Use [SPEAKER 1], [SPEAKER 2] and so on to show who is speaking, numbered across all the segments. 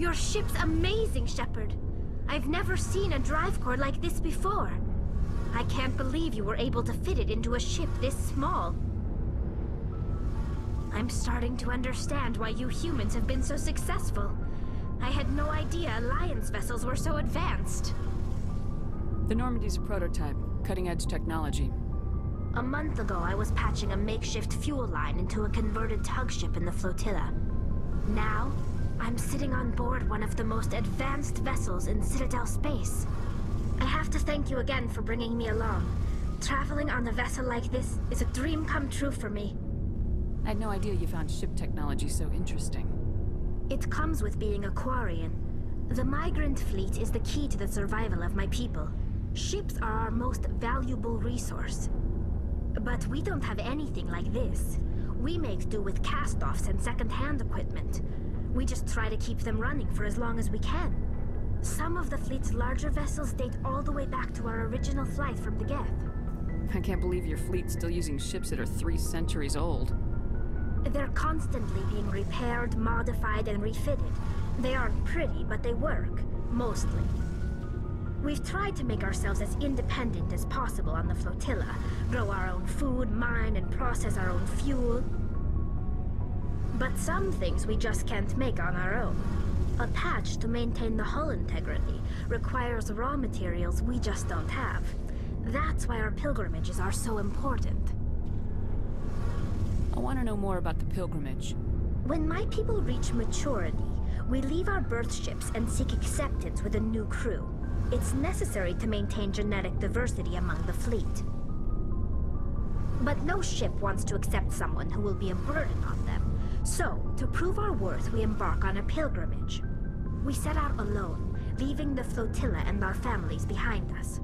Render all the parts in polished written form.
[SPEAKER 1] Your ship's amazing, Shepard. I've never seen a drive core like this before. I can't believe you were able to fit it into a ship this small. I'm starting to understand why you humans have been so successful. I had no idea Alliance vessels were so advanced.
[SPEAKER 2] The Normandy's a prototype, cutting-edge technology.
[SPEAKER 1] A month ago, I was patching a makeshift fuel line into a converted tug ship in the flotilla. Now, I'm sitting on board one of the most advanced vessels in Citadel space. I have to thank you again for bringing me along. Traveling on a vessel like this is a dream come true for me.
[SPEAKER 2] I had no idea you found ship technology so interesting.
[SPEAKER 1] It comes with being a Quarian. The migrant fleet is the key to the survival of my people. Ships are our most valuable resource. But we don't have anything like this. We make do with cast-offs and second-hand equipment. We just try to keep them running for as long as we can. Some of the fleet's larger vessels date all the way back to our original flight from the Geth.
[SPEAKER 2] I can't believe your fleet's still using ships that are 3 centuries old.
[SPEAKER 1] They're constantly being repaired, modified, and refitted. They aren't pretty, but they work. Mostly. We've tried to make ourselves as independent as possible on the flotilla. Grow our own food, mine, and process our own fuel. But some things we just can't make on our own. A patch to maintain the hull integrity requires raw materials we just don't have. That's why our pilgrimages are so important.
[SPEAKER 2] I want to know more about the pilgrimage.
[SPEAKER 1] When my people reach maturity, we leave our birth ships and seek acceptance with a new crew. It's necessary to maintain genetic diversity among the fleet. But no ship wants to accept someone who will be a burden on them. So, to prove our worth, we embark on a pilgrimage. We set out alone, leaving the flotilla and our families behind us.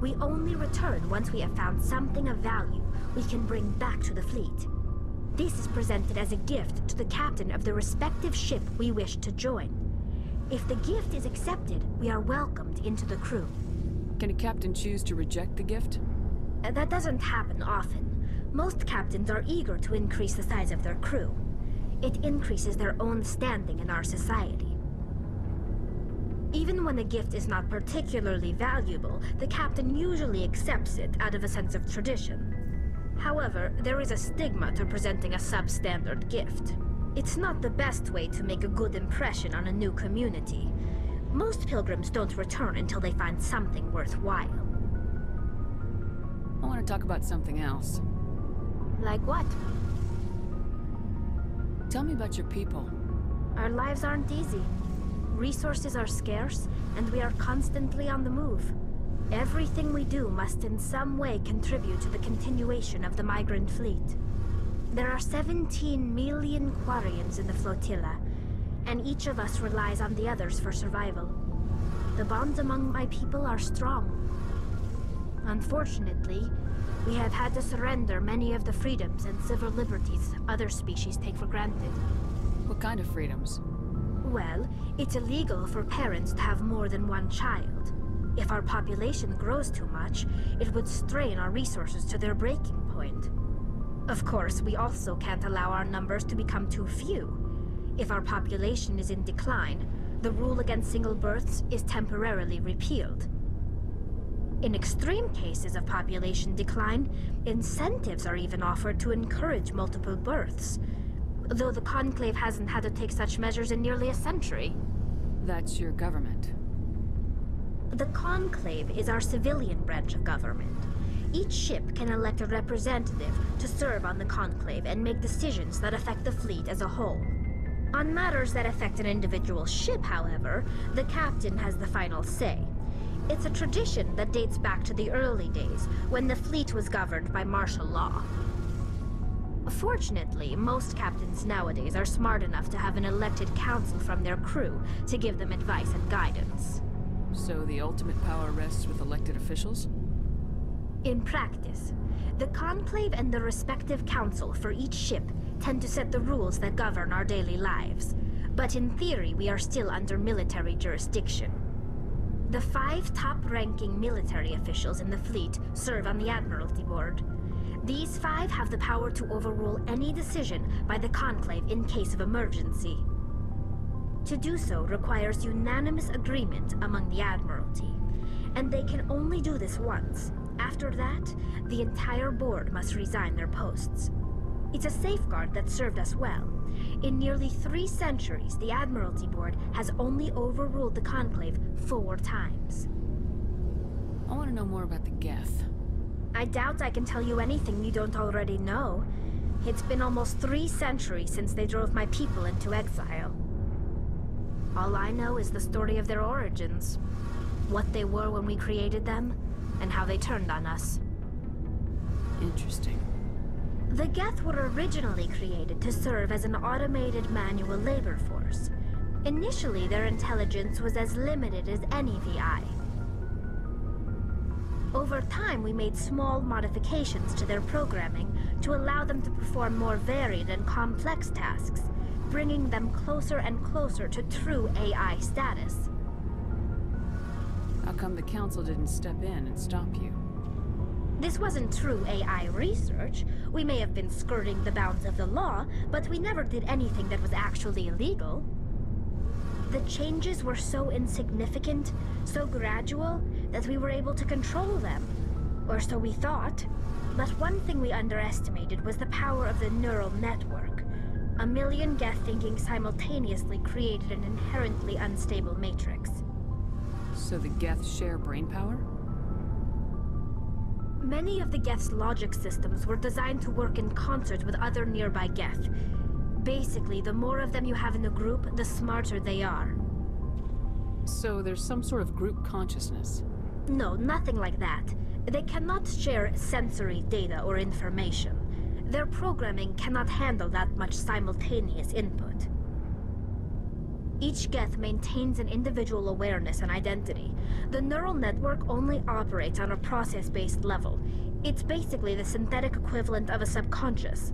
[SPEAKER 1] We only return once we have found something of value we can bring back to the fleet. This is presented as a gift to the captain of the respective ship we wish to join. If the gift is accepted, we are welcomed into the crew.
[SPEAKER 2] Can a captain choose to reject the gift?
[SPEAKER 1] That doesn't happen often. Most captains are eager to increase the size of their crew. It increases their own standing in our society. Even when a gift is not particularly valuable, the captain usually accepts it out of a sense of tradition. However, there is a stigma to presenting a substandard gift. It's not the best way to make a good impression on a new community. Most pilgrims don't return until they find something worthwhile.
[SPEAKER 2] I want to talk about something else.
[SPEAKER 1] Like what?
[SPEAKER 2] Tell me about your people.
[SPEAKER 1] Our lives aren't easy. Resources are scarce, and we are constantly on the move. Everything we do must in some way contribute to the continuation of the migrant fleet. There are 17 million Quarians in the flotilla, and each of us relies on the others for survival. The bonds among my people are strong. Unfortunately, we have had to surrender many of the freedoms and civil liberties other species take for granted.
[SPEAKER 2] What kind of freedoms?
[SPEAKER 1] Well, it's illegal for parents to have more than one child. If our population grows too much, it would strain our resources to their breaking point. Of course, we also can't allow our numbers to become too few. If our population is in decline, the rule against single births is temporarily repealed. In extreme cases of population decline, incentives are even offered to encourage multiple births, though the Conclave hasn't had to take such measures in nearly a century.
[SPEAKER 2] That's your government.
[SPEAKER 1] The Conclave is our civilian branch of government. Each ship can elect a representative to serve on the Conclave and make decisions that affect the fleet as a whole. On matters that affect an individual ship, however, the captain has the final say. It's a tradition that dates back to the early days, when the fleet was governed by martial law. Fortunately, most captains nowadays are smart enough to have an elected council from their crew to give them advice and guidance.
[SPEAKER 2] So the ultimate power rests with elected officials?
[SPEAKER 1] In practice, the Conclave and the respective council for each ship tend to set the rules that govern our daily lives. But in theory, we are still under military jurisdiction. The 5 top-ranking military officials in the fleet serve on the Admiralty Board. These 5 have the power to overrule any decision by the Conclave in case of emergency. To do so requires unanimous agreement among the Admiralty, and they can only do this once. After that, the entire board must resign their posts. It's a safeguard that served us well. In nearly 3 centuries, the Admiralty Board has only overruled the Conclave 4 times.
[SPEAKER 2] I want to know more about the Geth.
[SPEAKER 1] I doubt I can tell you anything you don't already know. It's been almost 3 centuries since they drove my people into exile. All I know is the story of their origins. What they were when we created them, and how they turned on us.
[SPEAKER 2] Interesting.
[SPEAKER 1] The Geth were originally created to serve as an automated manual labor force. Initially, their intelligence was as limited as any VI. Over time, we made small modifications to their programming to allow them to perform more varied and complex tasks, bringing them closer and closer to true AI status.
[SPEAKER 2] How come the Council didn't step in and stop you?
[SPEAKER 1] This wasn't true AI research. We may have been skirting the bounds of the law, but we never did anything that was actually illegal. The changes were so insignificant, so gradual, that we were able to control them. Or so we thought. But one thing we underestimated was the power of the neural network. 1 million Geth thinking simultaneously created an inherently unstable matrix.
[SPEAKER 2] So the Geth share brainpower?
[SPEAKER 1] Many of the Geth's logic systems were designed to work in concert with other nearby Geth. Basically, the more of them you have in a group, the smarter they are.
[SPEAKER 2] So there's some sort of group consciousness?
[SPEAKER 1] No, nothing like that. They cannot share sensory data or information. Their programming cannot handle that much simultaneous input. Each Geth maintains an individual awareness and identity. The neural network only operates on a process-based level. It's basically the synthetic equivalent of a subconscious.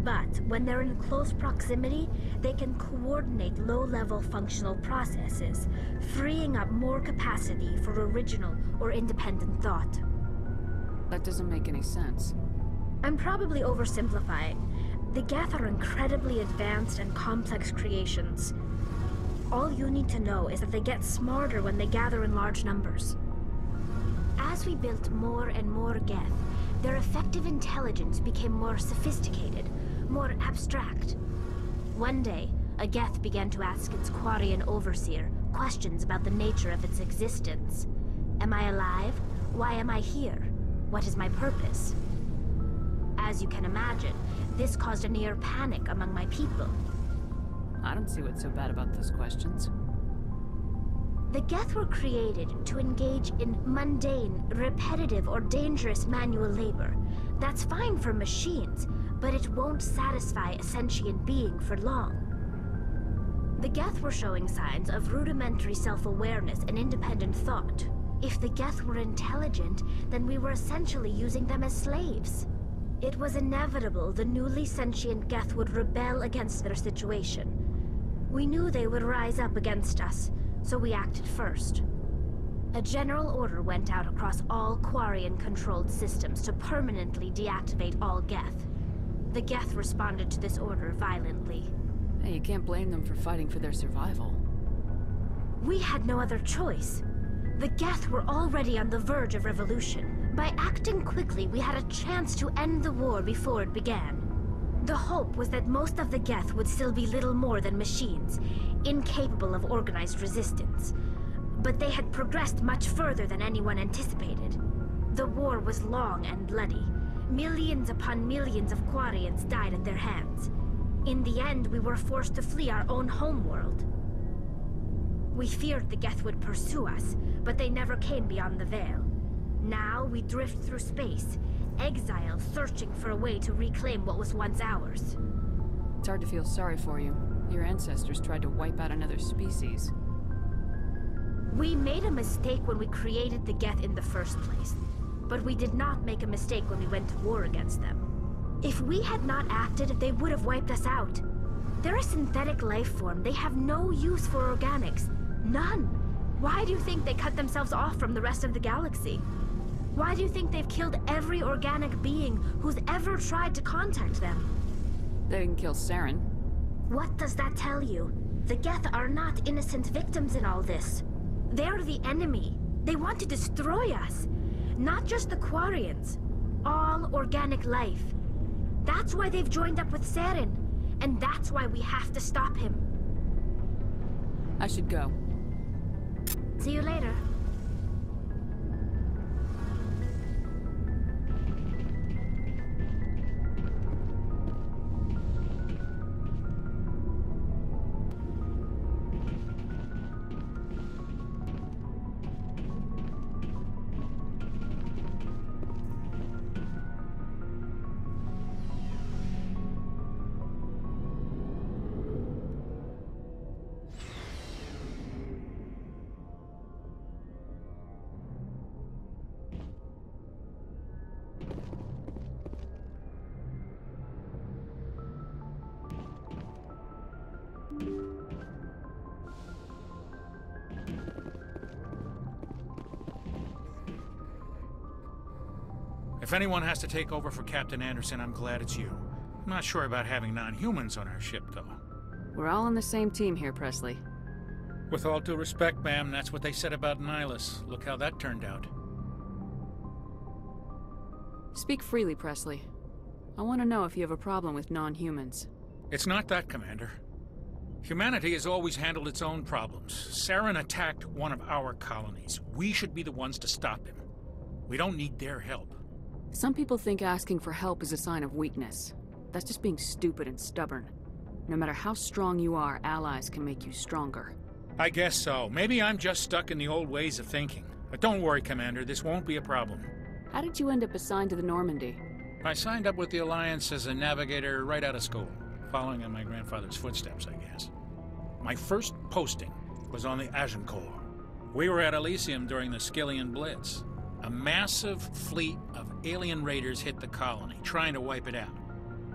[SPEAKER 1] But when they're in close proximity, they can coordinate low-level functional processes, freeing up more capacity for original or independent thought.
[SPEAKER 2] That doesn't make any sense.
[SPEAKER 1] I'm probably oversimplifying. The Geth are incredibly advanced and complex creations. All you need to know is that they get smarter when they gather in large numbers. As we built more and more Geth, their effective intelligence became more sophisticated, more abstract. One day, a Geth began to ask its Quarian overseer questions about the nature of its existence. Am I alive? Why am I here? What is my purpose? As you can imagine, this caused a near panic among my people.
[SPEAKER 2] I don't see what's so bad about those questions.
[SPEAKER 1] The Geth were created to engage in mundane, repetitive, or dangerous manual labor. That's fine for machines, but it won't satisfy a sentient being for long. The Geth were showing signs of rudimentary self-awareness and independent thought. If the Geth were intelligent, then we were essentially using them as slaves. It was inevitable the newly sentient Geth would rebel against their situation. We knew they would rise up against us, so we acted first. A general order went out across all Quarian-controlled systems to permanently deactivate all Geth. The Geth responded to this order violently.
[SPEAKER 2] Hey, you can't blame them for fighting for their survival.
[SPEAKER 1] We had no other choice. The Geth were already on the verge of revolution. By acting quickly, we had a chance to end the war before it began. The hope was that most of the Geth would still be little more than machines, incapable of organized resistance. But they had progressed much further than anyone anticipated. The war was long and bloody. Millions upon millions of Quarians died at their hands. In the end, we were forced to flee our own homeworld. We feared the Geth would pursue us, but they never came beyond the Veil. Now we drift through space, exiled, searching for a way to reclaim what was once ours.
[SPEAKER 2] It's hard to feel sorry for you. Your ancestors tried to wipe out another species.
[SPEAKER 1] We made a mistake when we created the Geth in the first place, but we did not make a mistake when we went to war against them. If we had not acted, they would have wiped us out. They're a synthetic life form. They have no use for organics. None. Why do you think they cut themselves off from the rest of the galaxy? Why do you think they've killed every organic being who's ever tried to contact them?
[SPEAKER 2] They didn't kill Saren.
[SPEAKER 1] What does that tell you? The Geth are not innocent victims in all this. They're the enemy. They want to destroy us. Not just the Quarians. All organic life. That's why they've joined up with Saren. And that's why we have to stop him.
[SPEAKER 2] I should go.
[SPEAKER 1] See you later.
[SPEAKER 3] If anyone has to take over for Captain Anderson, I'm glad it's you. I'm not sure about having non-humans on our ship, though.
[SPEAKER 2] We're all on the same team here, Presley.
[SPEAKER 3] With all due respect, ma'am, that's what they said about Nihilus. Look how that turned out.
[SPEAKER 2] Speak freely, Presley. I want to know if you have a problem with non-humans.
[SPEAKER 3] It's not that, Commander. Humanity has always handled its own problems. Saren attacked one of our colonies. We should be the ones to stop him. We don't need their help.
[SPEAKER 2] Some people think asking for help is a sign of weakness. That's just being stupid and stubborn. No matter how strong you are, allies can make you stronger.
[SPEAKER 3] I guess so. Maybe I'm just stuck in the old ways of thinking. But don't worry, Commander, this won't be a problem.
[SPEAKER 2] How did you end up assigned to the Normandy?
[SPEAKER 3] I signed up with the Alliance as a navigator right out of school, following in my grandfather's footsteps, I guess. My first posting was on the Agincourt. We were at Elysium during the Skillian Blitz. A massive fleet of alien raiders hit the colony, trying to wipe it out.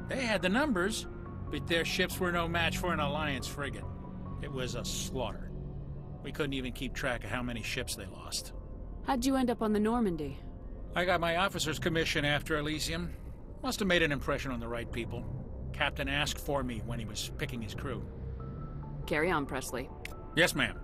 [SPEAKER 3] They had the numbers, but their ships were no match for an Alliance frigate. It was a slaughter. We couldn't even keep track of how many ships they lost.
[SPEAKER 2] How'd you end up on the Normandy?
[SPEAKER 3] I got my officer's commission after Elysium. Must have made an impression on the right people. Captain asked for me when he was picking his crew.
[SPEAKER 2] Carry on, Presley.
[SPEAKER 3] Yes, ma'am.